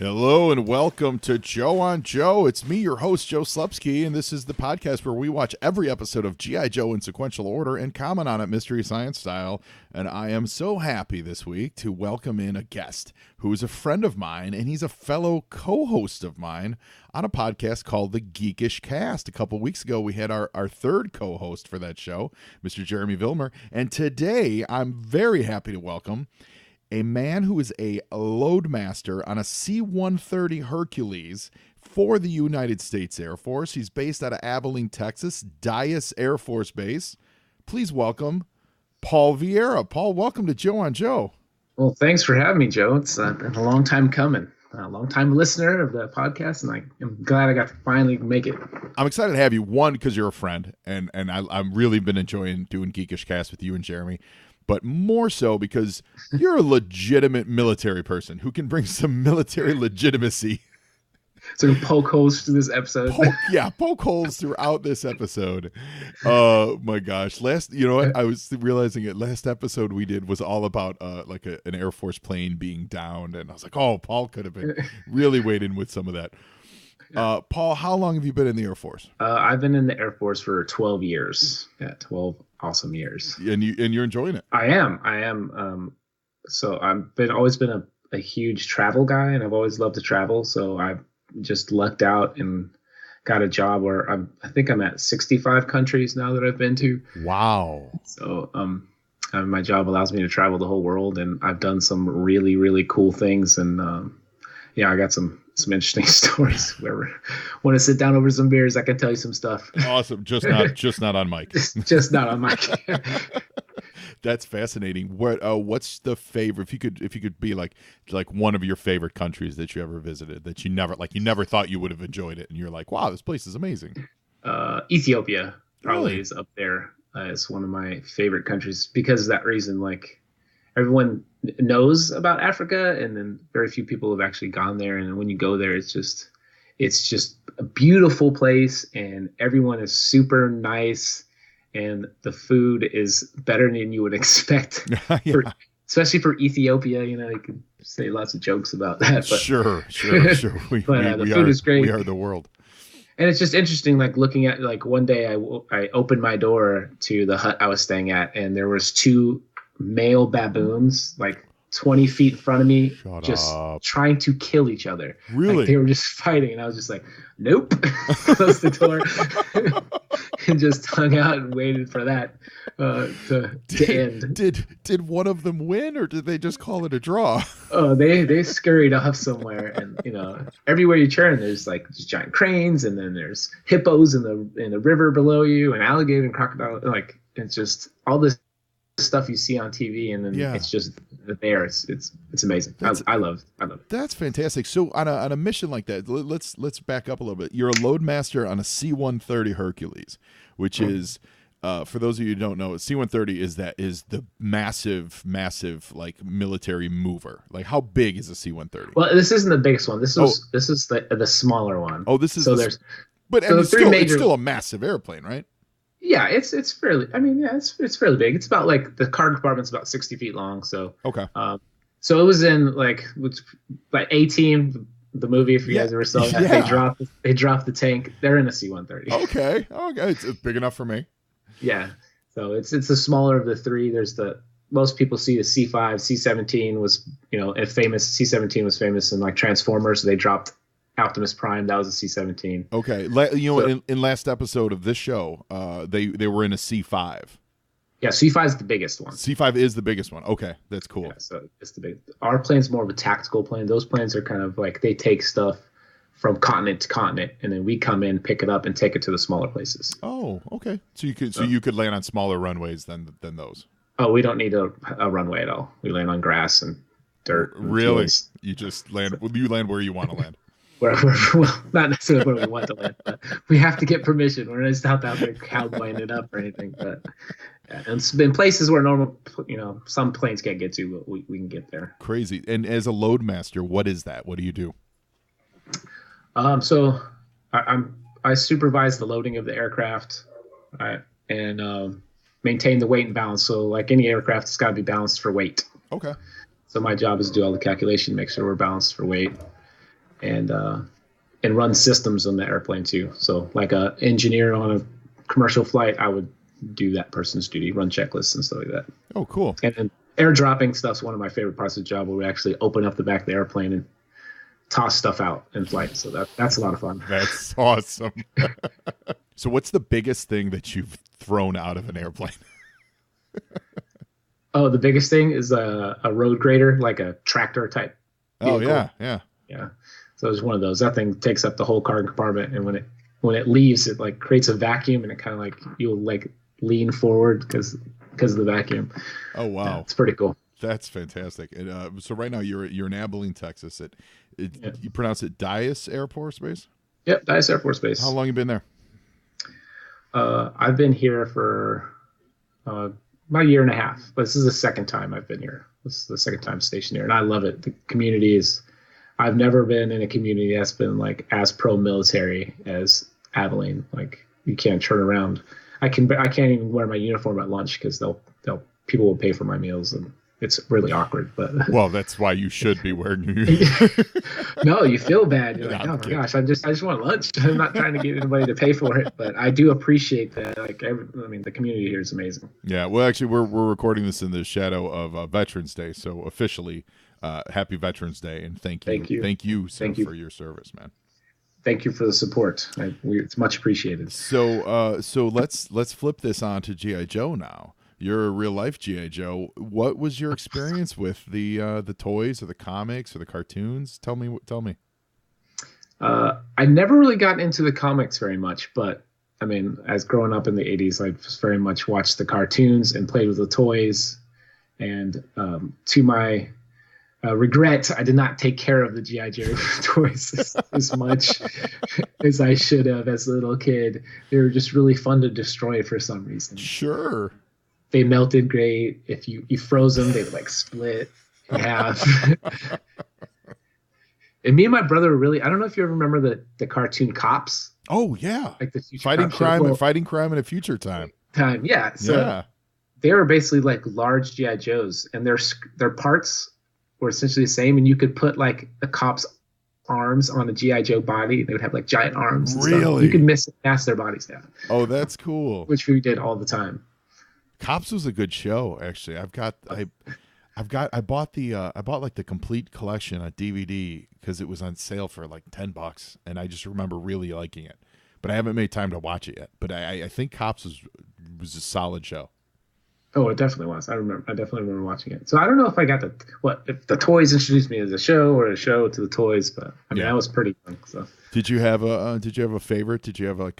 Hello and welcome to Joe on Joe. It's me, your host, Joe Slepsky, and this is the podcast where we watch every episode of G.I. Joe in sequential order and comment on it Mystery Science style. And I am so happy this week to welcome in a guest who is a friend of mine, and he's a fellow co-host of mine on a podcast called the Geekish Cast. A couple weeks ago, we had our third co-host for that show, Mr. Jeremy Vilmer, and today I'm very happy to welcome a man who is a loadmaster on a C-130 Hercules for the United States Air Force. He's based out of Abilene, Texas, Dyess Air Force Base. Please welcome Paul Viera. Paul, welcome to Joe on Joe. Well, thanks for having me, Joe. It's been a long time coming. A long-time listener of the podcast, and I'm glad I got to finally make it. I'm excited to have you, one, because you're a friend, and I've really been enjoying doing Geekish Cast with you and Jeremy, but more so because you're a legitimate military person who can bring some military legitimacy. So poke holes through this episode. Poke holes throughout this episode. Oh my gosh. I was realizing it. Last episode we did was all about an Air Force plane being downed, and I was like, oh, Paul could have been really waiting with some of that. Paul, how long have you been in the Air Force? I've been in the Air Force for 12 years. Yeah, 12 awesome years. And you're enjoying it. I am. So I've always been a huge travel guy, and I've always loved to travel. So I've just lucked out and got a job where I think I'm at 65 countries now that I've been to. Wow. So my job allows me to travel the whole world, and I've done some really, really cool things. And I got some interesting stories where we want to sit down over some beers. I can tell you some stuff. Awesome. Just not on mic. just not on mic. That's fascinating. What's the favorite? If you could be like one of your favorite countries that you ever visited that you never thought you would have enjoyed it, and you're like, wow, this place is amazing. Ethiopia probably Really? is up there as one of my favorite countries because of that reason. Like, everyone knows about Africa, and then very few people have actually gone there. And when you go there, it's just a beautiful place, and everyone is super nice, and the food is better than you would expect. Yeah. Especially for Ethiopia, you could say lots of jokes about that. But, Sure. The food is great. We are the world. And it's just interesting, like looking at, like, one day I opened my door to the hut I was staying at, and there was two male baboons, like 20 feet in front of me, trying to kill each other. Really? Like, they were just fighting, and I was just like, nope. Closed the door and just hung out and waited for that to end. Did one of them win, or did they just call it a draw? Oh, they scurried off somewhere, and everywhere you turn, there's like these giant cranes, and then there's hippos in the river below you, and alligator and crocodile. Like, it's just all this stuff you see on TV, and then it's just there. It's amazing. I love it. That's fantastic. So on a mission like that, let's back up a little bit. You're a loadmaster on a C-130 Hercules, which is for those of you who don't know, C-130 is the massive like military mover. Like, how big is a C-130? Well, this isn't the biggest one. This is the smaller one. Oh, this is but it's still a massive airplane, right? Yeah, it's fairly. I mean, yeah, it's fairly big. It's about, like, the cargo compartment's about 60 feet long. So okay. So it was in like A-Team, the movie. If you guys ever saw that, they dropped the tank. They're in a C-130. Okay, it's big enough for me. Yeah. So it's the smaller of the three. There's most people see the C-5, C-17 was C-17 was famous in, like, Transformers. So they dropped Optimus Prime. That was a C-17. Okay, in last episode of this show, they were in a C-5. Yeah, C-5 is the biggest one. C-5 is the biggest one. Okay, that's cool. Yeah, so it's the big. Our plane's more of a tactical plane. Those planes are kind of like, they take stuff from continent to continent, and then we come in, pick it up, and take it to the smaller places. Oh, okay. So you could land on smaller runways than those. Oh, we don't need a runway at all. We land on grass and dirt. Really? You just land. You land where you want to land. Well, not necessarily where we want to land, but we have to get permission. We're just not out there cowboying it up or anything. But and it's been places where normal, some planes can't get to, but we can get there. Crazy. And as a loadmaster, what is that? What do you do? So I supervise the loading of the aircraft, and maintain the weight and balance. So, like any aircraft, it's got to be balanced for weight. Okay. So my job is to do all the calculation, make sure we're balanced for weight. and run systems on the airplane too. So like a engineer on a commercial flight, I would do that person's duty, run checklists and stuff like that. Oh, cool. And then airdropping stuff's one of my favorite parts of the job, where we actually open up the back of the airplane and toss stuff out in flight. So that's a lot of fun. That's awesome. So what's the biggest thing that you've thrown out of an airplane? Oh, the biggest thing is a road grader, like a tractor type vehicle. Oh, yeah. So it's one of those. That thing takes up the whole cargo compartment, and when it leaves, it like creates a vacuum, and it kind of like you'll like lean forward because of the vacuum. Oh, wow. Yeah, it's pretty cool. That's fantastic. And so right now you're in Abilene, Texas. You pronounce it Dyess Air Force Base? Yep, Dyess Air Force Base. How long you been there? I've been here for about a year and a half, but this is the second time I've been here. This is the second time stationed here, and I love it. The community is. I've never been in a community that's been like as pro-military as Abilene. Like you can't turn around. I can't even wear my uniform at lunch because people will pay for my meals, and it's really awkward. But well, that's why you should be wearing your uniform. No, you feel bad. You're like, oh my gosh, I just want lunch. I'm not trying to get anybody to pay for it, but I do appreciate that. Like, the community here is amazing. Yeah, well, actually, we're recording this in the shadow of Veterans Day, so officially, happy Veterans Day, and thank you, sir, for your service, man. Thank you for the support. It's much appreciated. So let's flip this on to G.I. Joe now. You're a real life G.I. Joe. What was your experience with the toys or the comics or the cartoons? Tell me. I never really got into the comics very much, but I mean, as growing up in the 80s, I just very much watched the cartoons and played with the toys. And to my regret, I did not take care of the G.I. Joe toys as much as I should have as a little kid. They were just really fun to destroy for some reason. Sure. They melted great. If you froze them, they would like split in half. And me and my brother were really, I don't know if you ever remember the cartoon Cops. Oh yeah. Like the future fighting crime in a future time. Yeah. So they were basically like large G.I. Joes, and their parts were essentially the same, and you could put like a cop's arms on a G.I. Joe body. They would have like giant arms. Really? You could mass their bodies down. Oh, that's cool. Which we did all the time. Cops was a good show, actually. I bought like the complete collection on DVD because it was on sale for like $10, and I just remember really liking it. But I haven't made time to watch it yet. But I think Cops was a solid show. Oh, it definitely was. I definitely remember watching it. So I don't know if I got if the toys introduced me as a show or a show to the toys, but I mean, I was pretty young. So did you have a favorite? Did you have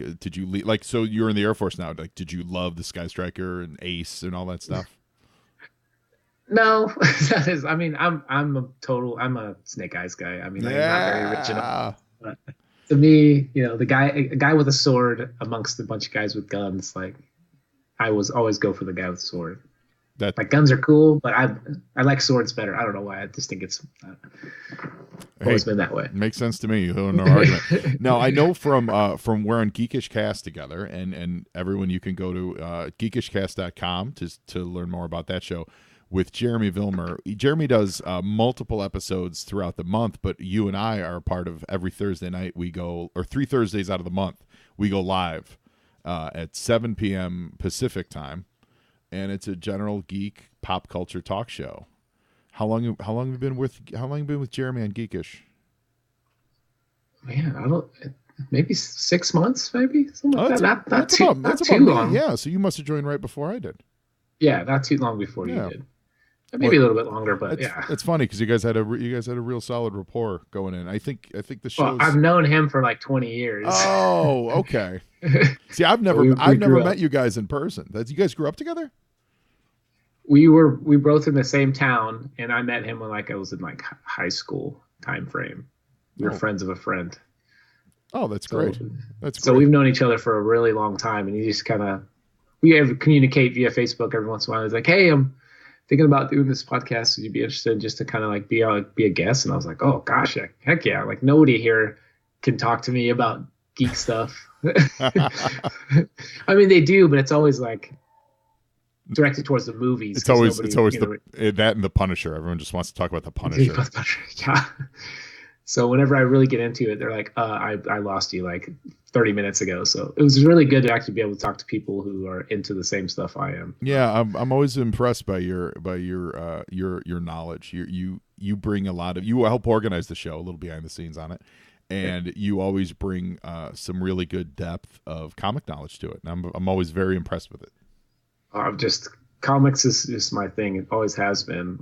so you're in the Air Force now? Like, did you love the Sky Striker and Ace and all that stuff? No, that is. I mean, I'm a Snake Eyes guy. I mean, I'm not very original. But to me, a guy with a sword amongst a bunch of guys with guns, like. I always go for the guy with the sword. Like guns are cool, but I like swords better. I don't know why. I just think it's always been that way. Makes sense to me. No argument. Now I know from we're on Geekish Cast together, and everyone, you can go to geekishcast.com to learn more about that show with Jeremy Vilmer. Jeremy does multiple episodes throughout the month, but you and I are a part of every Thursday night. We go, or 3 Thursdays out of the month, we go live. At 7 p.m. Pacific time, and it's a general geek pop culture talk show. How long have you been with Jeremy on Geekish? Man, maybe 6 months, maybe something like that. Not too long. Yeah, so you must have joined right before I did. Yeah, not too long before you did. Maybe a little bit longer, but it's funny because you guys had a real solid rapport going in. I think the show. Well, I've known him for like 20 years. Oh, okay. See, I've never met you guys in person. You guys grew up together? We were both in the same town, and I met him when I was in like high school time frame. We were friends of a friend. Oh, that's great. So we've known each other for a really long time, and you just we communicate via Facebook every once in a while. He's like, "Hey, I'm thinking about doing this podcast. Would you be interested just to kind of like be a guest?" And I was like, "Oh gosh, heck yeah!" Like nobody here can talk to me about geek stuff. I mean, they do, but it's always like directed towards the movies. It's always that and the Punisher. Everyone just wants to talk about the Punisher. Yeah. So whenever I really get into it, they're like, I lost you like 30 minutes ago. So it was really good to actually be able to talk to people who are into the same stuff I am. Yeah, I'm always impressed by your knowledge. You bring a lot of, you help organize the show, a little behind the scenes on it, and you always bring some really good depth of comic knowledge to it. And I'm always very impressed with it. Just comics is just my thing. It always has been.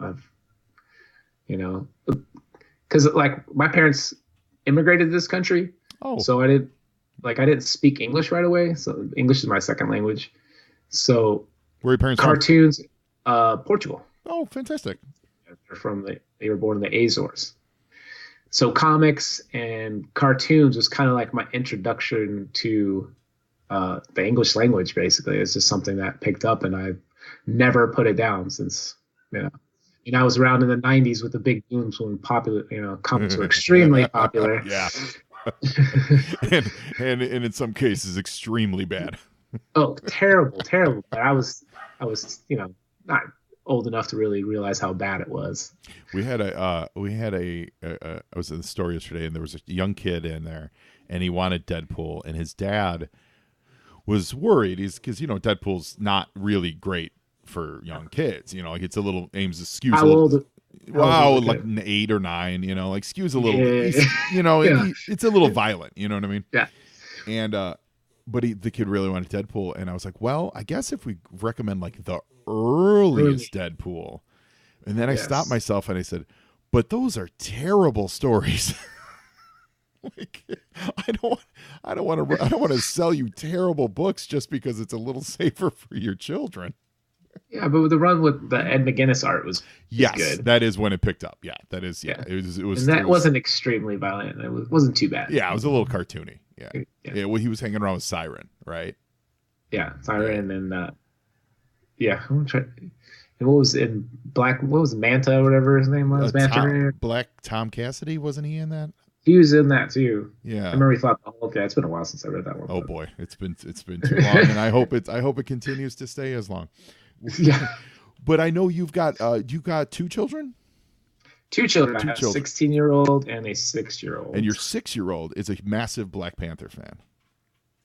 Because like my parents immigrated to this country, so I didn't speak English right away. So English is my second language. So where are your parents cartoons, Portugal. Oh, fantastic! They were born in the Azores. So comics and cartoons was kind of like my introduction to the English language. Basically, it's just something that picked up, and I've never put it down since. And I was around in the 90s with the big booms when comics were extremely popular. Yeah. and in some cases extremely bad. Oh, terrible. But I was not old enough to really realize how bad it was. I was in the store yesterday, and there was a young kid in there, and he wanted Deadpool, and his dad was worried. Because Deadpool's not really great for young kids, like it's a little skews how a little old? Wow, like 8 or 9, like skews a little, it's a little violent, you know what I mean? Yeah. And but the kid really wanted Deadpool, and I was like, well, I guess if we recommend like the earliest Deadpool, and then I stopped myself and I said, but those are terrible stories. Like, I don't want to sell you terrible books just because it's a little safer for your children. Yeah, but the run with the Ed McGuinness art was good. That is when it picked up. Yeah, that is. Yeah, it was. And that wasn't extremely violent. It wasn't too bad. Yeah, it was a little cartoony. Yeah. Well, he was hanging around with Siren, right? Yeah, Siren, and I'm trying. And what was in Black? What was Manta or whatever his name was? Black Tom Cassidy, wasn't he in that? He was in that too. Yeah, I remember he fought the Hulk. Yeah, it's been a while since I read that one. Oh boy, it's been too long, and I hope it continues to stay as long. Yeah, but I know you've got 2 children. 2 children. I have a 16-year-old and a 6-year-old. And your 6-year-old is a massive Black Panther fan.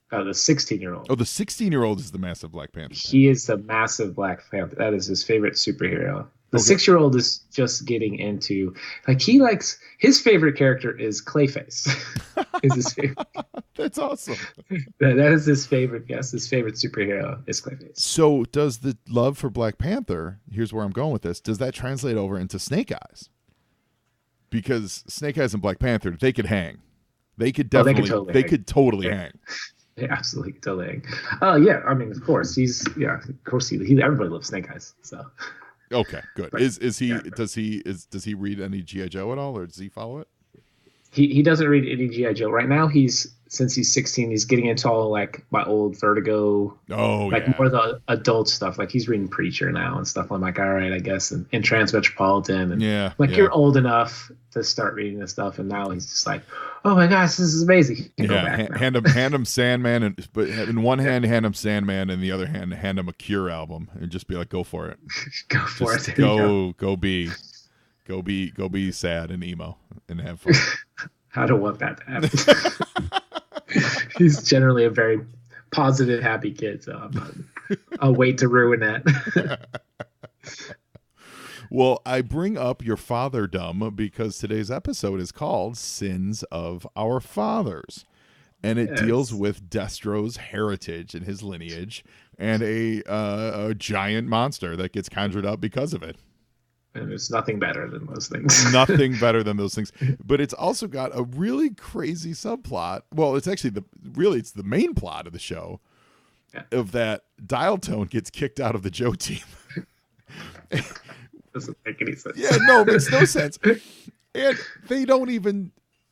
The 16-year-old. Oh, the 16-year-old is the massive Black Panther fan. He is the massive Black Panther. That is his favorite superhero. The 6-year-old is just getting into, like, he likes, his favorite character is Clayface. Is his favorite. That's awesome. That is his favorite. Yes, his favorite superhero is Clayface. So does the love for Black Panther, here's where I'm going with this, does that translate over into Snake Eyes? Because Snake Eyes and Black Panther, they could hang. They could definitely, they could totally hang. Yeah, absolutely, totally hang. Yeah, I mean, of course, of course, everybody loves Snake Eyes, so. Okay, good. Right. Does he read any G.I. Joe at all, or does he follow it? He doesn't read any G.I. Joe right now. Since he's 16, he's getting into all like my old Vertigo. Oh, like more of the adult stuff. Like he's reading Preacher now and stuff. I'm like, all right, I guess, and Transmetropolitan. And you're old enough to start reading this stuff, and now he's just like, oh my gosh, this is amazing. Hand him Sandman, but in one hand hand him Sandman, and the other hand him a Cure album, and just be like, go for it. Go be sad and emo and have fun. I don't want that to happen. He's generally a very positive, happy kid, so I'll wait to ruin that. Well, I bring up your fatherdom because today's episode is called Sins of Our Fathers. And it deals with Destro's heritage and his lineage and a giant monster that gets conjured up because of it. And there's nothing better than those things. Nothing better than those things. But it's also got a really crazy subplot. Well, it's actually it's the main plot of the show. Yeah. Of that Dial Tone gets kicked out of the Joe team. Doesn't make any sense. Yeah, no, it makes no sense. And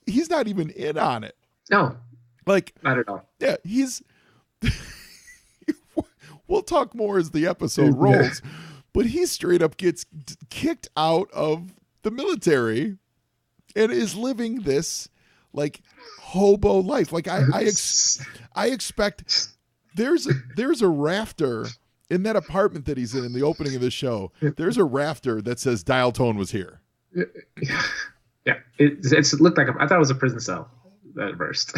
he's not even in on it. No. Like, not at all. Yeah, we'll talk more as the episode rolls. But he straight up gets kicked out of the military and is living this like hobo life. Like I expect there's a rafter in that apartment that he's in the opening of the show. There's a rafter that says Dial Tone was here. Yeah, it looked like I thought it was a prison cell at first.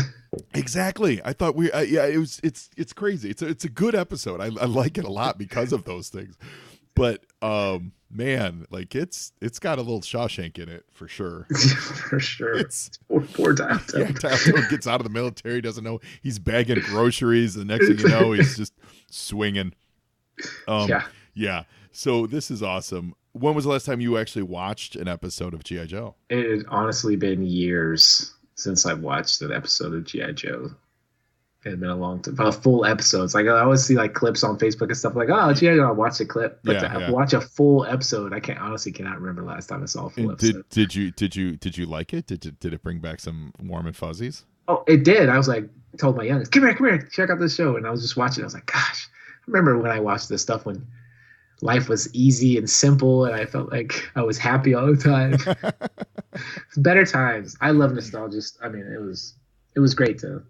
Exactly. I thought it's crazy. It's a good episode. I like it a lot because of those things. But man, like it's got a little Shawshank in it for sure. For sure. It's poor Dialto. Yeah, Dialto gets out of the military, doesn't know he's bagging groceries. The next thing you know, he's just swinging. Yeah. So this is awesome. When was the last time you actually watched an episode of G.I. Joe? It had honestly been years since I've watched an episode of G.I. Joe. It had been a long time. But a full episode. It's like I always see like clips on Facebook and stuff like, oh, G.I. Joe, I'll watch the clip. But to watch a full episode, I cannot remember the last time I saw a full episode. Did you like it? Did it bring back some warm and fuzzies? Oh, it did. I was like, told my youngest, come here, check out this show. And I was just watching. I was like, gosh, I remember when I watched this stuff when life was easy and simple, and I felt like I was happy all the time. Better times. I love nostalgia. I mean, it was great to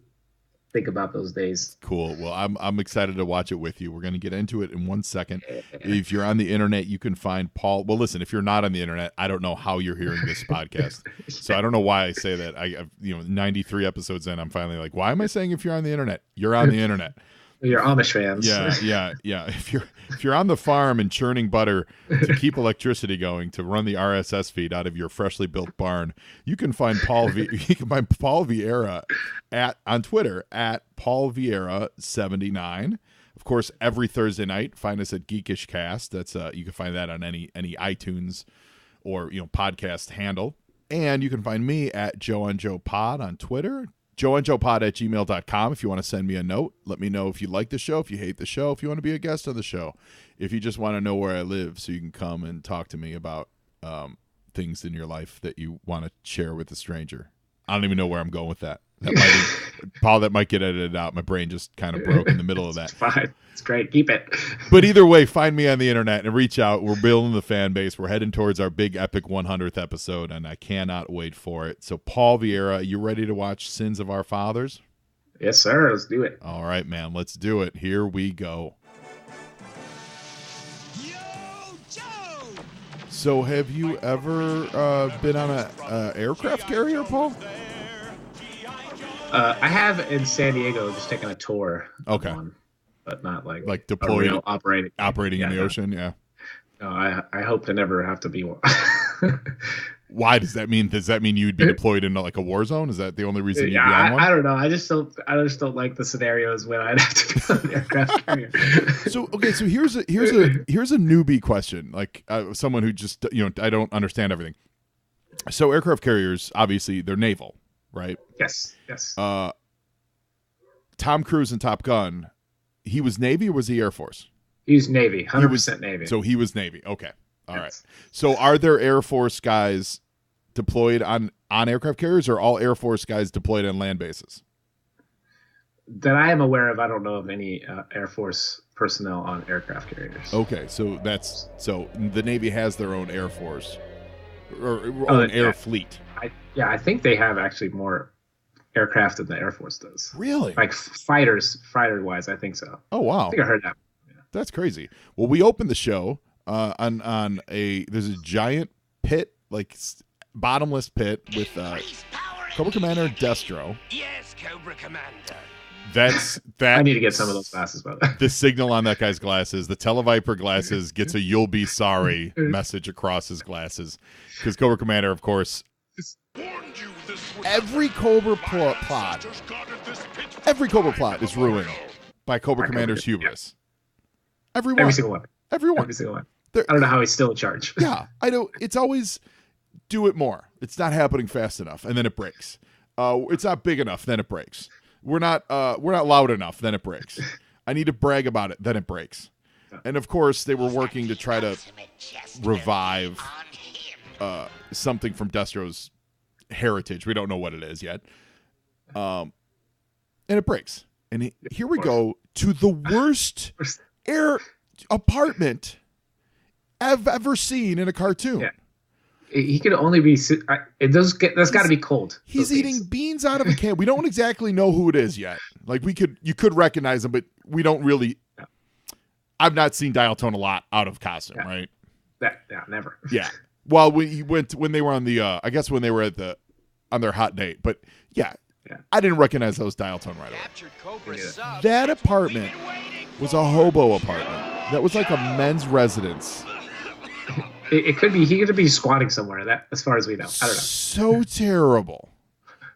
think about those days. Cool. Well, I'm excited to watch it with you. We're going to get into it in 1 second. If you're on the internet, you can find Paul. Well, listen, if you're not on the internet, I don't know how you're hearing this podcast. So I don't know why I say that. I've 93 episodes in, I'm finally like, why am I saying if you're on the internet? You're on the internet. You're Amish fans. Yeah. If you're on the farm and churning butter to keep electricity going to run the RSS feed out of your freshly built barn, you can find Paul Viera on Twitter at Paul Viera 79. Of course, every Thursday night, find us at Geekish Cast. That's you can find that on any iTunes or podcast handle, and you can find me at Joe on Joe Pod on Twitter. joeandjoepod@gmail.com if you want to send me a note. Let me know if you like the show, if you hate the show, if you want to be a guest on the show, if you just want to know where I live so you can come and talk to me about things in your life that you want to share with a stranger. I don't even know where I'm going with that. Paul, that might get edited out. My brain just kind of broke in the middle of that. It's fine. It's great. Keep it. But either way, find me on the internet and reach out. We're building the fan base. We're heading towards our big epic 100th episode, and I cannot wait for it. So, Paul Viera, you ready to watch Sins of Our Fathers? Yes, sir. Let's do it. All right, man. Let's do it. Here we go. Yo, Joe! So, have you ever been on an aircraft carrier, Paul? I have in San Diego, just taking a tour. Okay. But not like deployed operating in the ocean. Yeah. No, I hope to never have to be one. Why does that mean? Does that mean you'd be deployed into like a war zone? Is that the only reason you'd be on one? I don't know. I just don't like the scenarios when I'd have to be on an aircraft carrier. So here's a newbie question, like someone who just I don't understand everything. So aircraft carriers, obviously, they're naval, right? Yes. Tom Cruise in Top Gun, he was Navy or was he Air Force? He's Navy, 100% Navy. So he was Navy. Okay. All yes. right. So are there Air Force guys deployed on aircraft carriers, or all Air Force guys deployed on land bases? That I am aware of, I don't know of any Air Force personnel on aircraft carriers. Okay. So the Navy has their own Air Force or own air fleet. I think they have actually more aircraft than the Air Force does. Really? Like fighter-wise, I think so. Oh, wow. I think I heard that. Yeah. That's crazy. Well, we opened the show there's a giant pit, like bottomless pit with Cobra Commander Destro. Yes, Cobra Commander. That I need to get some of those glasses, by the way. The signal on that guy's glasses, the Televiper glasses, gets a "You'll be sorry" message across his glasses, because Cobra Commander, of course, every Cobra plot is ruined by Cobra Commander's hubris. Every single one. Everyone. Every single one. I don't know how he's still in charge. Yeah, I know. It's always do it more. It's not happening fast enough, and then it breaks. It's not big enough, then it breaks. We're not loud enough, then it breaks. I need to brag about it, then it breaks. And of course, they were working to try to revive something from Destro's heritage. We don't know what it is yet. And it breaks. And here we go to the worst air apartment I've ever seen in a cartoon. Yeah. He could only be. That's got to be cold. He's eating beans out of a can. We don't exactly know who it is yet. Like you could recognize him, but we don't really. I've not seen Dial Tone a lot out of costume, right? Never. Yeah, Well, when they were on the, I guess when they were on their hot date. But yeah, I didn't recognize those dial tone right away. That apartment was a hobo apartment. That was like a men's residence. It could be, he could be squatting somewhere, that as far as we know. I don't know. So terrible.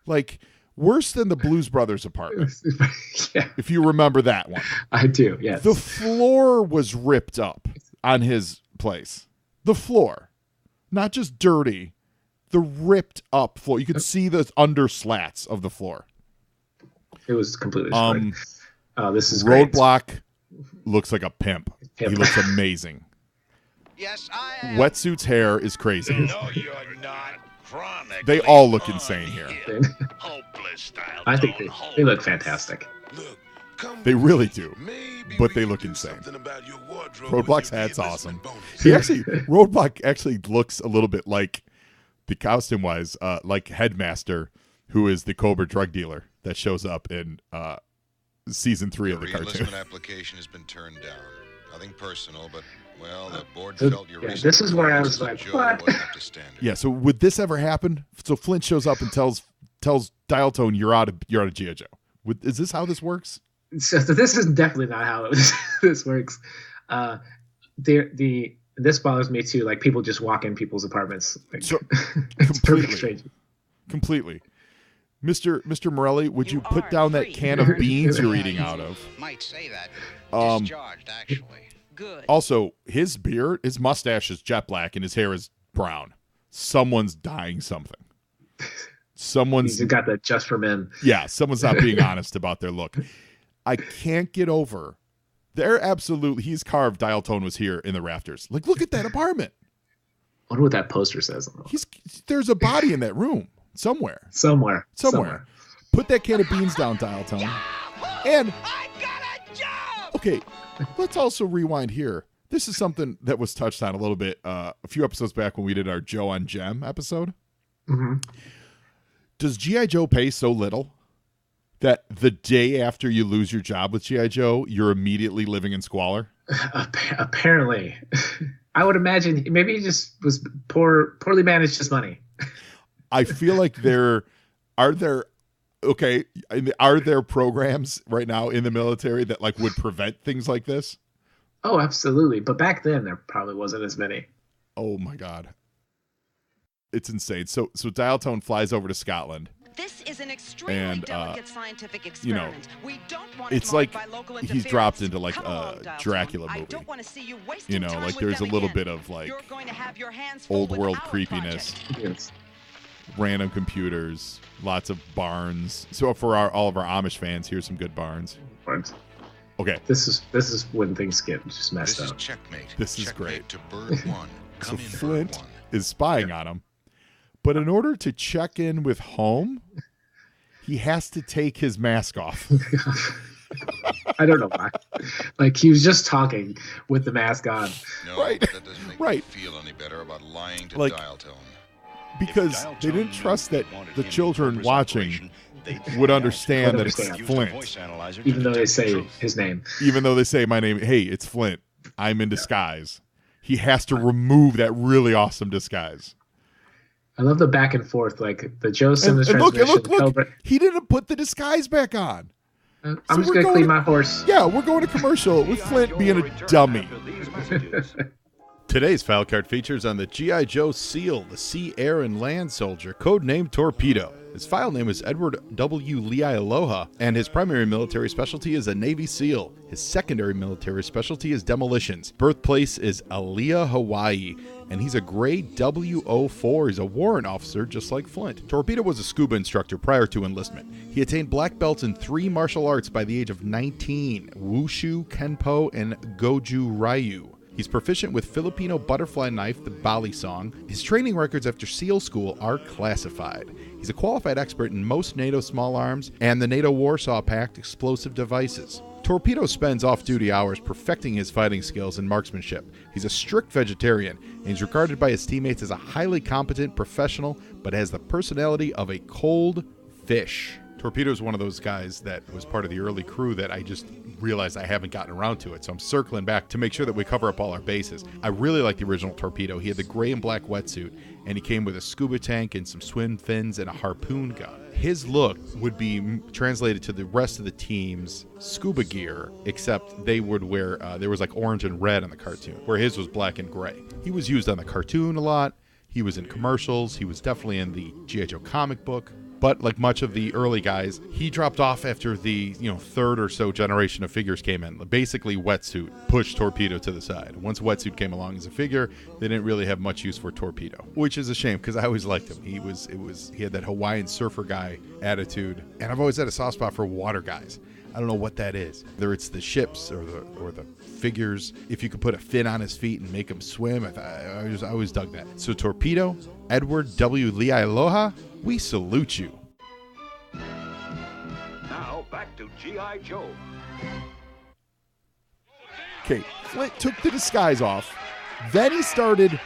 Like, worse than the Blues Brothers apartment. Yeah. If you remember that one. I do, yes. The floor was ripped up on his place. The floor. Not just dirty. The ripped up floor. You could see the under slats of the floor. It was completely destroyed. This is Roadblock looks like a pimp. He looks amazing. Yes, I am. Wetsuit's hair is crazy. No, you're not. Chronically They all look insane here. Hopeless style. I think they look fantastic. They really do. But they look insane. Roadblock's hat's awesome. Roadblock actually looks a little bit like, the costume wise, like Headmaster, who is the Cobra drug dealer that shows up in season 3 of the cartoon. Enlistment application has been turned down. Nothing personal, but well, the board felt your reason. This is where I was like, what? Yeah. So would this ever happen? So Flint shows up and tells Dial Tone, "You're out of G.I. Joe." Is this how this works? So this is definitely not how this works. This bothers me too. Like, people just walk in people's apartments. Like, So it's perfect strange. Completely. Mr. Morelli, would you put down that can of beans you're eating out of? Might say that. Discharged, actually. Good. Also, his mustache is jet black and his hair is brown. Someone's dying something. He's got that just for men. Yeah, someone's not being honest about their look. I can't get over. He's carved Dial Tone was here in the rafters. Like, look at that apartment. I wonder what that poster says. There's a body in that room somewhere. Somewhere. Put that can of beans down, Dial Tone. And I got a job! okay, let's also rewind here. This is something that was touched on a little bit a few episodes back when we did our Joe on Gem episode. Mm-hmm. Does G.I. Joe pay so little that the day after you lose your job with G.I. Joe, you're immediately living in squalor? Apparently. I would imagine maybe he just was poorly managed his money. I feel like are there programs right now in the military that like would prevent things like this? Oh, absolutely. But back then there probably wasn't as many. Oh my God. It's insane. So Dial Tone flies over to Scotland. This is an extremely delicate scientific experiment. We don't want it's like he's dropped into like a Dracula movie. I don't want to see you wasting time like with there's a them little again. bit of like You're going to have your hands full old with world our creepiness, Yes. random computers, lots of barns. So for all of our Amish fans, here's some good barns. Okay. This is when things get just messed This is up. checkmate. This is Checkmate great. to bird one. So Come in, Flint bird one. is spying on him. But in order to check in with home, he has to take his mask off. I don't know why. Like, he was just talking with the mask on. No, Right. that doesn't make Right. me feel any better about lying to Like- Dial Tone. Because they didn't trust that the children watching would understand that it's Flint. Even though they say his name. Even though they say, my name, hey, it's Flint. I'm in disguise. He has to remove that really awesome disguise. I love the back and forth, like the Joe Simmons And look, transmission. look. He didn't put the disguise back on. I'm So just we're going to going clean to- my horse. Yeah, we're going to commercial with Flint being a dummy. Today's Filecard features on the G.I. Joe SEAL, the Sea, Air, and Land Soldier, codenamed Torpedo. His file name is Edward W. Lei Aloha, and his primary military specialty is a Navy SEAL. His secondary military specialty is demolitions. Birthplace is Aliyah, Hawaii, and he's a grade W04. He's a warrant officer just like Flint. Torpedo was a scuba instructor prior to enlistment. He attained black belts in 3 martial arts by the age of 19, Wushu, Kenpo, and Goju Ryu. He's proficient with Filipino butterfly knife, the Bali song. His training records after SEAL school are classified. He's a qualified expert in most NATO small arms and the NATO Warsaw Pact explosive devices. Torpedo spends off-duty hours perfecting his fighting skills and marksmanship. He's a strict vegetarian, and he's regarded by his teammates as a highly competent professional, but has the personality of a cold fish. Torpedo is one of those guys that was part of the early crew that I just realized I haven't gotten around to it. So I'm circling back to make sure that we cover up all our bases. I really like the original Torpedo. He had the gray and black wetsuit, and he came with a scuba tank and some swim fins and a harpoon gun. His look would be translated to the rest of the team's scuba gear, except they would wear, there was like orange and red on the cartoon, where his was black and gray. He was used on the cartoon a lot. He was in commercials. He was definitely in the G.I. Joe comic book. But like much of the early guys, he dropped off after the third or so generation of figures came in. Basically, Wetsuit pushed Torpedo to the side. Once Wetsuit came along as a figure, they didn't really have much use for Torpedo, which is a shame because I always liked him. He had that Hawaiian surfer guy attitude, and I've always had a soft spot for water guys. I don't know what that is. Whether it's the ships or the figures. If you could put a fin on his feet and make him swim, I always dug that. So Torpedo, Edward W. Liailoha, we salute you. Now back to G.I. Joe. Okay, Flint took the disguise off. Then he started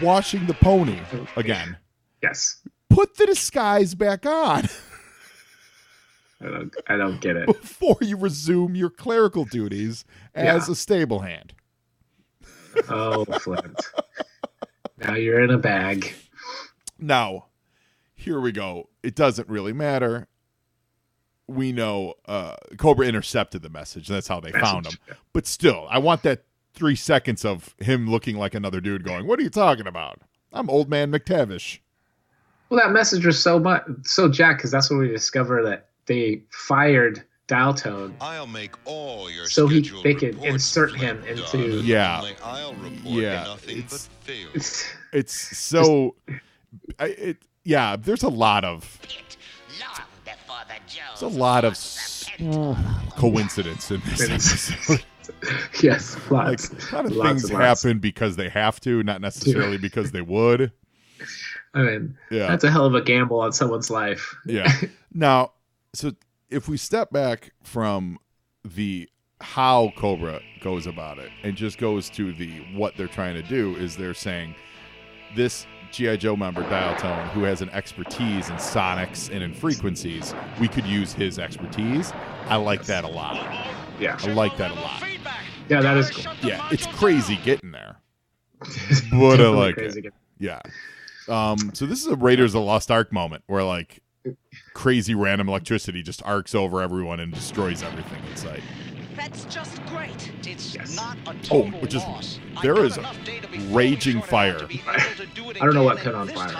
washing the pony again. Yes. Put the disguise back on. I don't get it. Before you resume your clerical duties as a stable hand. Oh, Flint. Now you're in a bag. Now, here we go. It doesn't really matter. We know Cobra intercepted the message. That's how they found him. But still, I want that 3 seconds of him looking like another dude going, "What are you talking about? I'm Old Man McTavish." Well, that message was so jacked because that's when we discover that they fired Dial Tone. I'll make all your so they could insert him into. I'll report nothing but failure. It's so. There's a lot of. There's a lot of coincidence in this episode. Yes, lots. Like, a lot of things happen because they have to, not necessarily because they would. I mean, that's a hell of a gamble on someone's life. Yeah. Now, so if we step back from the how Cobra goes about it and just goes to the what they're trying to do, is they're saying this G.I. Joe member, Dial Tone, who has an expertise in sonics and in frequencies, we could use his expertise. I like that a lot. Yeah. I like that a lot. Yeah, that is cool. Yeah, it's crazy getting there. But I like it. Yeah. So this is a Raiders of the Lost Ark moment where like crazy random electricity just arcs over everyone and destroys everything in sight. That's just great. It's not a total which is loss. there is a raging fire. I don't know what caught on fire,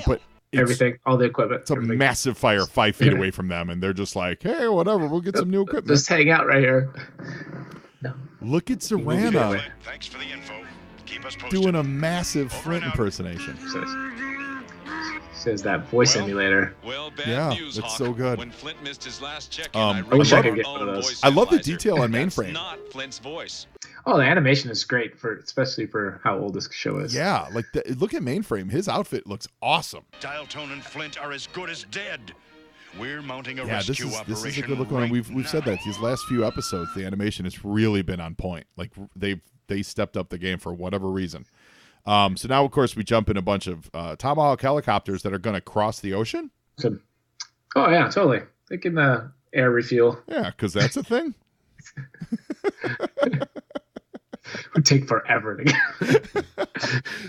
but everything, all the equipment. It's a massive fire 5 feet away from them, and they're just like, "Hey, whatever, we'll get some new equipment. Just hang out right here." No. Look at Serana Thanks for the info. Keep us posted. doing a massive Flint impersonation. Says that voice emulator. Well, bad Yeah, news, it's Hawk. so good. When Flint missed his last check, I wish I could get one of those. I love the detail on mainframe. That's not Flint's voice. Oh, the animation is great especially for how old this show is. Yeah, like look at mainframe. His outfit looks awesome. Dial Tone and Flint are as good as dead. We're mounting a This rescue is operation. a good look one. We've said that these last few episodes, the animation has really been on point. Like they stepped up the game for whatever reason. So now, of course, we jump in a bunch of Tomahawk helicopters that are going to cross the ocean. Oh yeah, totally. They can air refuel. Yeah, because that's a thing. It would take forever to get.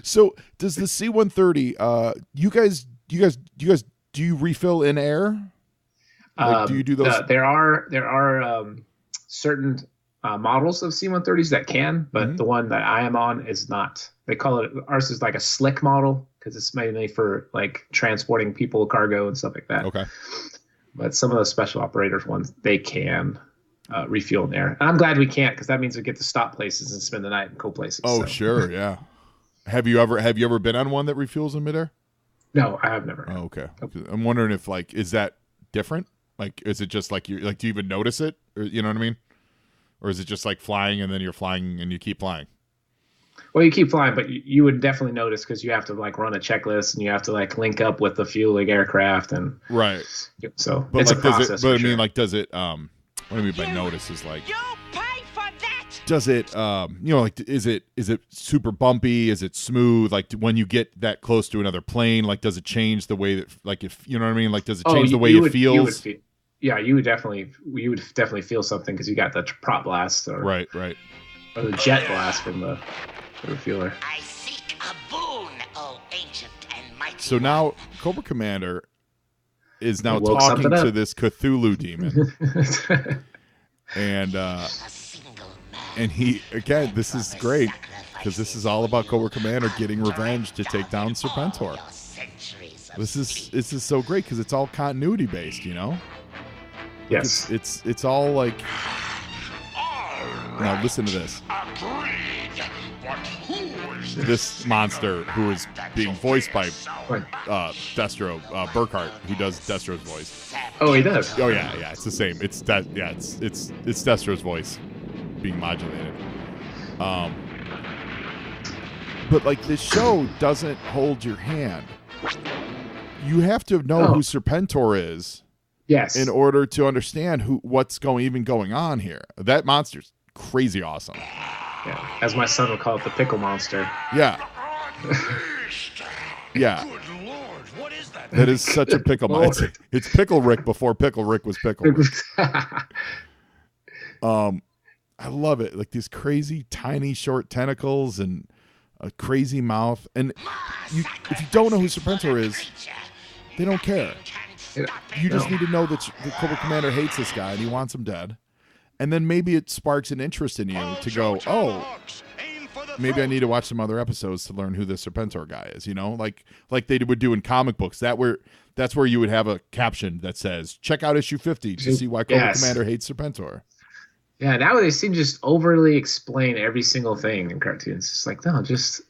So does the C-130? You guys, do you refill in air? Like, do you do those? There are certain models of C-130s that can, but the one that I am on is not. They call it, ours is like a slick model because it's mainly for like transporting people, cargo, and stuff like that. Okay. But some of the special operators ones, they can refuel in there. And I'm glad we can't because that means we get to stop places and spend the night in cool places. Oh, so. Sure, yeah. Have you ever been on one that refuels in midair? No, I have never. Oh, okay. I'm wondering if like, is that different? Like, is it just like do you even notice it? Or, you know what I mean? Or is it just like flying and then you're flying and you keep flying? Well, you keep flying, but you would definitely notice because you have to like run a checklist and you have to like link up with the fueling aircraft and right. So but it's like, a process. I mean, like, does it? What I mean by notice is like. You pay for that. does it, like, is it super bumpy? Is it smooth? Like, when you get that close to another plane, like, does it change the way that, like, if you know what I mean? Like, does it change the way it feels? You would definitely feel something because you got the prop blast, or right, or the jet blast from the refueler. I seek a boon, oh ancient and mighty. So now Cobra Commander is now talking to this Cthulhu demon, and he, again, this is great because this is all about Cobra Commander getting revenge to take down Serpentor. This is so great because it's all continuity based, you know. Yes, it's all like. Now listen to this. This monster who is being voiced by Destro Burkhart, who does Destro's voice. Oh, he does. Oh yeah, it's the same. It's Destro's voice being modulated. But like, this show doesn't hold your hand. You have to know who Serpentor is. Yes. In order to understand what's going on here. That monster's crazy awesome. Yeah. As my son would call it, the pickle monster. Yeah. Yeah. Good Lord, what is that? That is such a pickle monster. It's Pickle Rick before Pickle Rick was Pickle Rick. I love it. Like, these crazy, tiny, short tentacles and a crazy mouth. And if you don't know who Serpentor is, they don't care. You just need to know that the Cobra Commander hates this guy and he wants him dead. And then maybe it sparks an interest in you to go, oh, maybe I need to watch some other episodes to learn who the Serpentor guy is, you know? Like they would do in comic books. That's where you would have a caption that says, check out issue 50 to see why Cobra Commander hates Serpentor. Yeah, now they seem to just overly explain every single thing in cartoons. It's like, no, just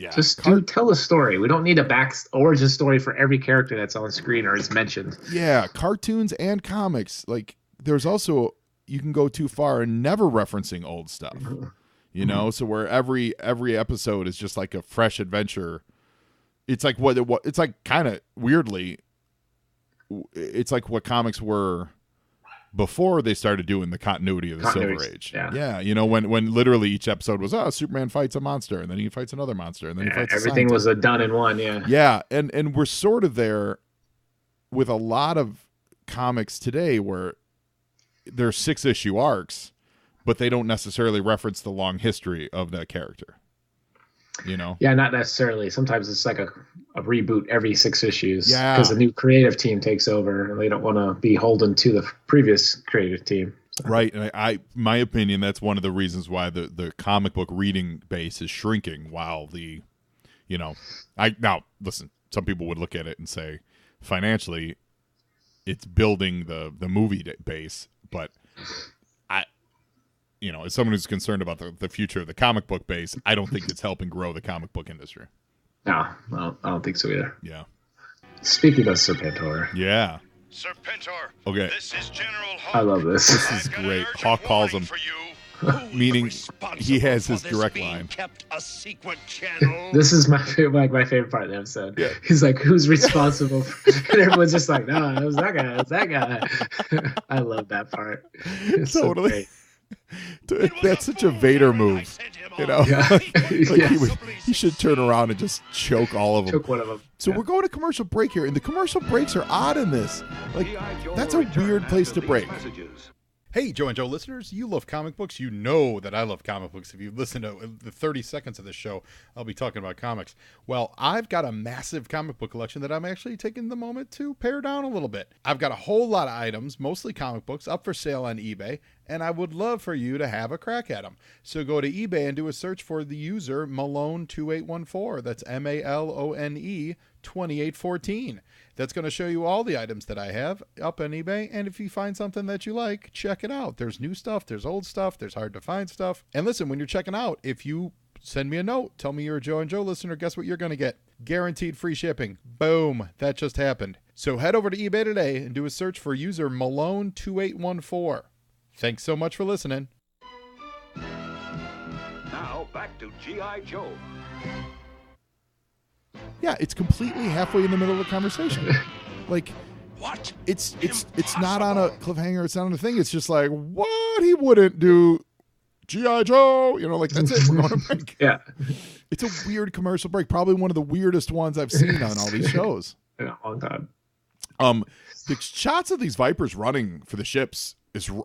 tell the story. We don't need a origin story for every character that's on screen or is mentioned. Yeah, cartoons and comics. Like, there's also, you can go too far and never referencing old stuff. You know, so where every episode is just like a fresh adventure. It's like it's like kind of weirdly, it's like what comics were before they started doing the continuity of the Silver Age. Yeah, you know, when literally each episode was, Superman fights a monster, and then he fights another monster, and then he fights everything was done in one. Yeah, and we're sort of there with a lot of comics today where they're 6-issue arcs, but they don't necessarily reference the long history of that character. You know? Yeah, not necessarily. Sometimes it's like a reboot every 6 issues. Yeah. Because a new creative team takes over and they don't want to be holden to the previous creative team. So. Right. And my opinion, that's one of the reasons why the comic book reading base is shrinking while now listen, some people would look at it and say financially it's building the movie base, but as someone who's concerned about the future of the comic book base, I don't think it's helping grow the comic book industry. No, I don't think so either. Yeah. Speaking of Serpentor. Yeah. Serpentor. Okay. This is General Hawk. I love this. This is great. Hawk calls him. Meaning he has his direct line. Kept a secret channel. This is my favorite part of the episode. Yeah. He's like, who's responsible for and everyone's just like, no, it was that guy. It's that guy. I love that part. It's totally. So that's such a Vader move, you know. Yeah. He should turn around and just choke all of them. Choke one of them. So we're going to commercial break here, and the commercial breaks are odd in this. Like, that's a weird place to break. Hey, Joe and Joe listeners, you love comic books. You know that I love comic books. If you listen to the 30 seconds of this show, I'll be talking about comics. Well, I've got a massive comic book collection that I'm actually taking the moment to pare down a little bit. I've got a whole lot of items, mostly comic books, up for sale on eBay, and I would love for you to have a crack at them. So go to eBay and do a search for the user Malone2814. That's MALONE 2814. That's going to show you all the items that I have up on eBay. And if you find something that you like, check it out. There's new stuff. There's old stuff. There's hard to find stuff. And listen, when you're checking out, if you send me a note, tell me you're a Joe and Joe listener, guess what you're going to get? Guaranteed free shipping. Boom. That just happened. So head over to eBay today and do a search for user Malone2814. Thanks so much for listening. Now back to G.I. Joe. Yeah, it's completely halfway in the middle of the conversation. Like, what? It's not on a cliffhanger. It's not on a thing. It's just like, what? He wouldn't do G.I. Joe, like, that's it. We're going to break. Yeah. It's a weird commercial break. Probably one of the weirdest ones I've seen on all these shows. In a long time. The shots of these Vipers running for the ships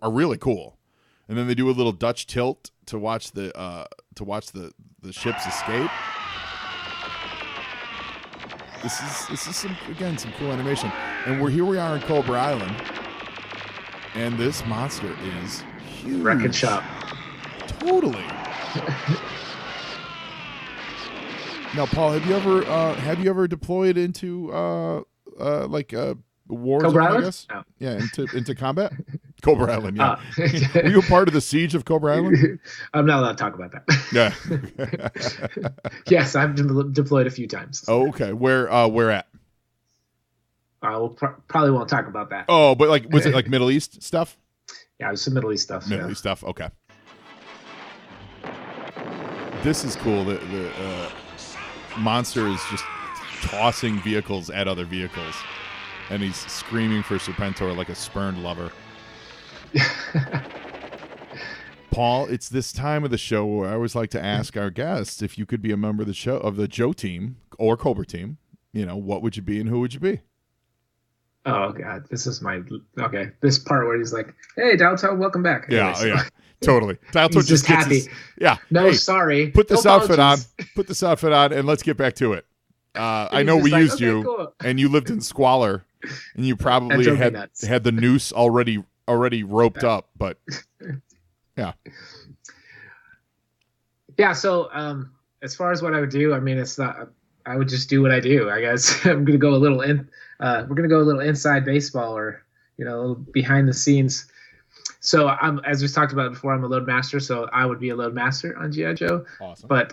are really cool. And then they do a little Dutch tilt to watch the ships escape. This is some cool animation. And we are in Cobra Island. And this monster is huge. Wreck-It Shop. Totally. Now, Paul, have you ever deployed into war zone, I guess? No. Yeah, into combat? Cobra Island, yeah. Were you a part of the siege of Cobra Island? I'm not allowed to talk about that. Yeah. Yes, I've deployed a few times. Oh, okay. Where at? I will probably won't talk about that. Oh, but was it like Middle East stuff? Yeah, it was some Middle East stuff. Middle East stuff. Okay. This is cool. The monster is just tossing vehicles at other vehicles, and he's screaming for Serpentor like a spurned lover. Paul, it's this time of the show where I always like to ask our guests if you could be a member of the show, of the Joe team or Cobra team. What would you be and who would you be? Oh God, this is this part where he's like, "Hey, Dalto, welcome back." Anyways. Yeah. Totally. Dalto he's just happy. No, hey, sorry. Put this outfit on. Put this outfit on, and let's get back to it. I know we used you, cool. And you lived in squalor, and you probably had the noose already roped up, but yeah. Yeah. So, as far as what I would do, I mean, it's not. I would just do what I do. I guess I'm gonna go a little in. We're gonna go a little inside baseball, or a little behind the scenes. So as we talked about before, I'm a load master, so I would be a load master on G.I. Joe. Awesome. But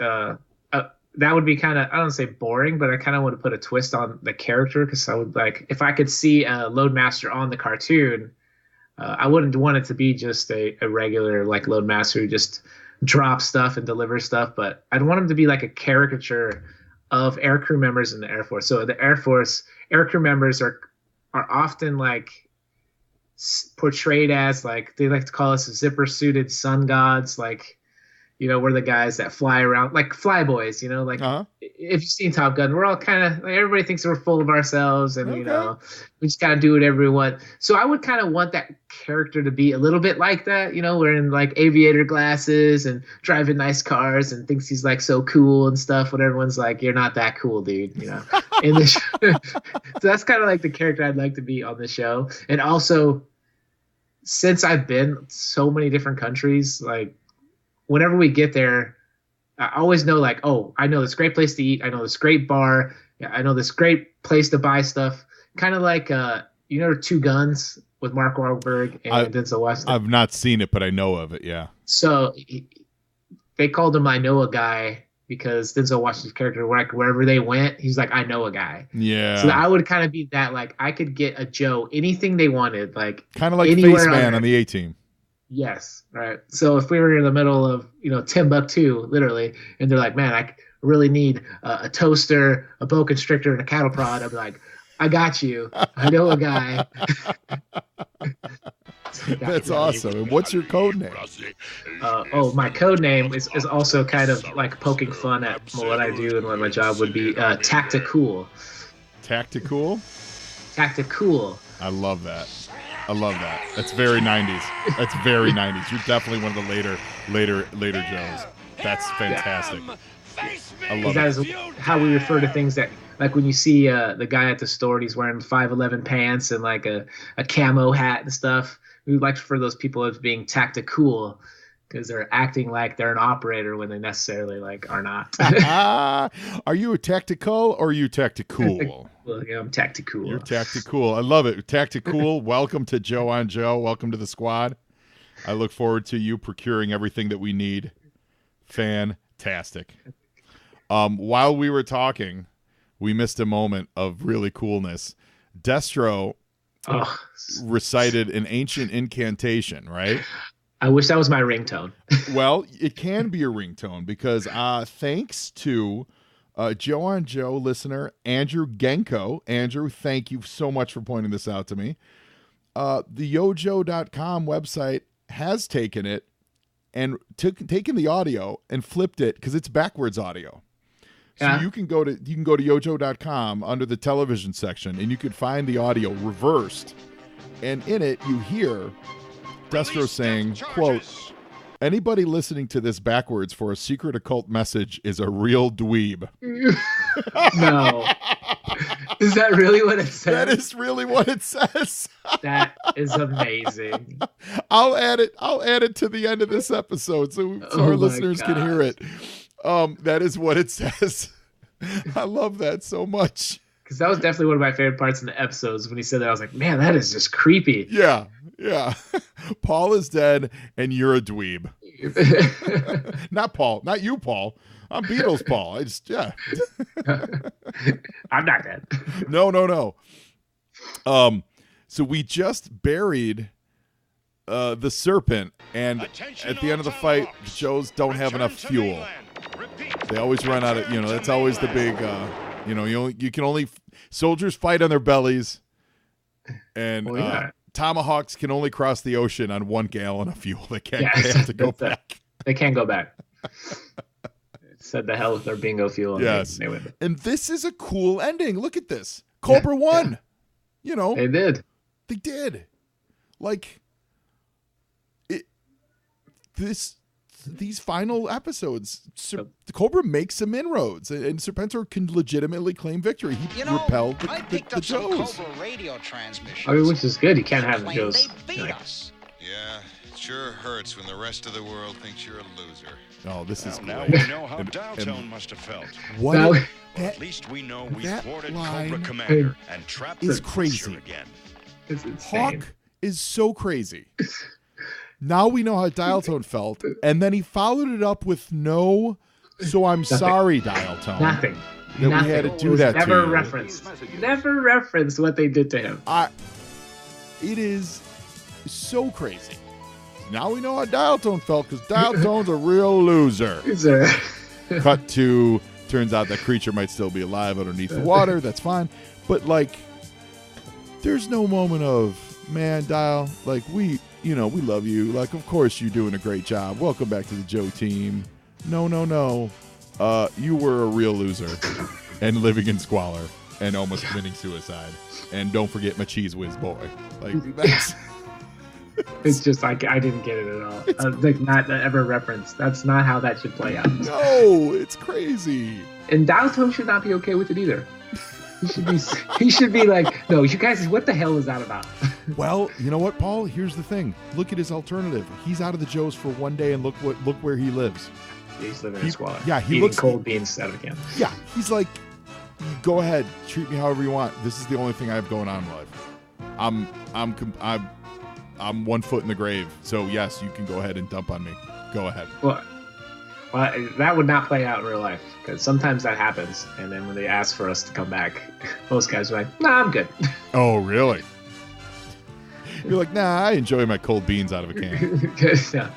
that would be kind of, I don't say boring, but I kind of want to put a twist on the character, because I would if I could see a load master on the cartoon, I wouldn't want it to be just a regular load master who just drops stuff and delivers stuff, but I'd want him to be like a caricature of aircrew members in the Air Force. So the Air Force aircrew members are often portrayed as they like to call us zipper suited sun gods, we're the guys that fly around like flyboys, if you've seen Top Gun, we're all kind of everybody thinks we're full of ourselves, and we just gotta do whatever we want. So I would kind of want that character to be a little bit like that, wearing aviator glasses and driving nice cars and thinks he's so cool and stuff, when everyone's like, you're not that cool, dude, in the show. So that's kind of the character I'd like to be on the show. And also, since I've been so many different countries, whenever we get there, I always know I know this great place to eat. I know this great bar. I know this great place to buy stuff. Kind of Two Guns with Mark Wahlberg and Denzel Washington. I've not seen it, but I know of it. Yeah. So they called him I Know a Guy, because Denzel Washington's character, wherever they went, he's like, I know a guy. Yeah. So I would kind of be that, I could get a Joe anything they wanted, kind of like Face Man on the A-Team. Yes, right. So if we were in the middle of Timbuktu, literally, and they're like, man, I really need a toaster, a boa constrictor, and a cattle prod, I'd be like, I got you. I know a guy. That's awesome. And what's your code name? My code name is also kind of poking fun at what I do and what my job would be. Tacticool. Tacticool? Tacticool. I love that. That's very 90s. That's very 90s. You're definitely one of the later Joes. That's fantastic. I love that. That is how we refer to things that, when you see the guy at the store and he's wearing 511 pants and a camo hat and stuff. We would like to refer to those people as being tacticool, because they're acting like they're an operator when they necessarily are not. Are you a tactical or are you tacticool? Well, yeah, I'm tacticool. You're tacticool. I love it. Tacticool. Welcome to Joe on Joe. Welcome to the squad. I look forward to you procuring everything that we need. Fantastic. While we were talking, we missed a moment of really coolness. Destro recited an ancient incantation, right? I wish that was my ringtone. Well, it can be a ringtone, because thanks to Joe on Joe listener Andrew Genko. Andrew, thank you so much for pointing this out to me. The yojo.com website has taken it and taken the audio and flipped it because it's backwards audio. So you can go to yojo.com under the television section, and you can find the audio reversed. And in it, you hear Destro saying, quote, "Anybody listening to this backwards for a secret occult message is a real dweeb." No. Is that really what it says? That is really what it says. That is amazing. I'll add it to the end of this episode so our listeners can hear it. That is what it says. I love that so much. Because that was definitely one of my favorite parts in the episodes. When he said that, I was like, man, that is just creepy. Yeah. Paul is dead, and you're a dweeb. Not Paul. Not you, Paul. I'm Beatles Paul. I'm not dead. No. So we just buried the serpent, and at the end of the fight, the Joes don't have enough fuel. They always run out of, that's always the big, soldiers fight on their bellies, and tomahawks can only cross the ocean on 1 gallon of fuel. They have to go back. They can't go back. Said the hell with their bingo fuel. Yes. And this is a cool ending. Look at this. Cobra won. They did. They did. Like, these final episodes, Cobra makes some inroads, and Serpentor can legitimately claim victory. He repelled the Joes. Cobra radio transmissions. I mean, which is good. You can't have the Joes. They beat us. Yeah, it sure hurts when the rest of the world thinks you're a loser. Oh, this is Now great. we know how Dial Tone must have felt. At least we know we that thwarted line Cobra Commander and trapped is the crazy. creature again. It's insane. Hawk is so crazy. Now we know how Dial Tone felt, and then he followed it up with so I'm sorry, Dial Tone. Nothing. We had to do that never to you. Never referenced what they did to him. It is so crazy. Now we know how Dial Tone felt, because Dial Tone's a real loser. Cut to, turns out that creature might still be alive underneath the water. That's fine. But, there's no moment of, man, Dial, we love you. Of course you're doing a great job. Welcome back to the Joe team. No. You were a real loser and living in squalor and almost committing suicide. And don't forget my cheese whiz boy. That's... It's just I didn't get it at all. Not ever referenced. That's not how that should play out. No, it's crazy. And Dial Tone should not be okay with it either. He should be like, no, you guys, what the hell is that about? Well, you know what, Paul? Here's the thing. Look at his alternative. He's out of the Joes for 1 day, and look where he lives. He's living in squalor. Yeah, he eating cold beans out of a can. Yeah, he's like, go ahead, treat me however you want. This is the only thing I have going on in life. I'm 1 foot in the grave, so yes, you can go ahead and dump on me. Go ahead. Well, that would not play out in real life, because sometimes that happens, and then when they ask for us to come back, most guys are like, nah, I'm good. Oh, really? You're like, nah, I enjoy my cold beans out of a can. Yeah.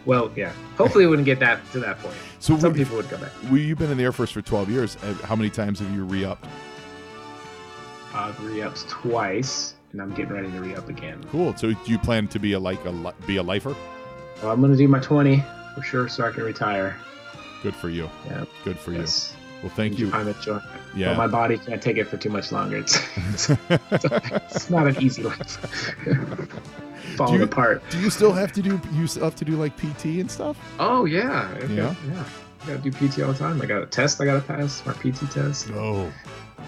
Well, yeah. Hopefully, we wouldn't get to that point. So some people would come back. You've been in the Air Force for 12 years. How many times have you re-upped? I've re-upped twice, and I'm getting ready to re-up again. Cool. So do you plan to be a lifer? Well, I'm going to do my 20 for sure, so I can retire. Good for you. Yeah. Good for you. Well, thank you. I'm enjoying it. Yeah. But my body can't take it for too much longer. It's not an easy life. Falling apart. Do you still have to do PT and stuff? Oh yeah. Yeah. I gotta do PT all the time. I got a test I gotta pass, my PT test. Oh.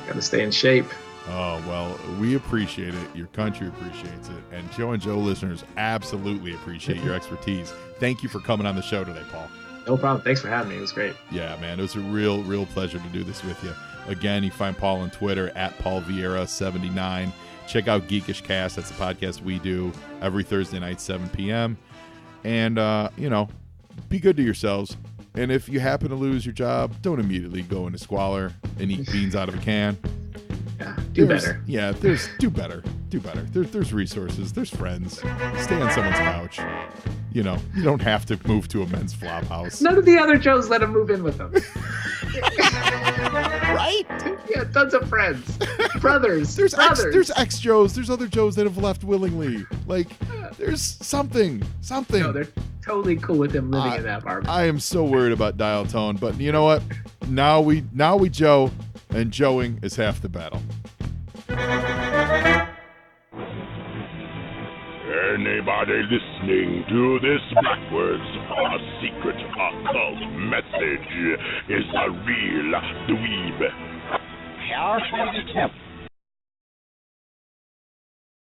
Gotta stay in shape. Oh, well, we appreciate it. Your country appreciates it. And Joe and Joe listeners absolutely appreciate your expertise. Thank you for coming on the show today, Paul. No problem. Thanks for having me. It was great. Yeah, man. It was a real pleasure to do this with you. Again, you find Paul on Twitter at Paul Viera 79. Check out Geekish Cast. That's the podcast we do every Thursday night, 7 p.m. And, be good to yourselves. And if you happen to lose your job, don't immediately go into squalor and eat beans out of a can. Yeah, do better. Yeah, do better. There's resources. There's friends. Stay on someone's couch. You don't have to move to a men's flop house. None of the other Joes let him move in with them. Right? Yeah, tons of friends. Brothers. There's ex-Joes. There's other Joes that have left willingly. There's something. No, totally cool with him living in that apartment. I am so worried about dial tone, but you know what? Now we Joe, and Joeing is half the battle. Anybody listening to this backwards or secret occult message is a real dweeb. Shawshank attempt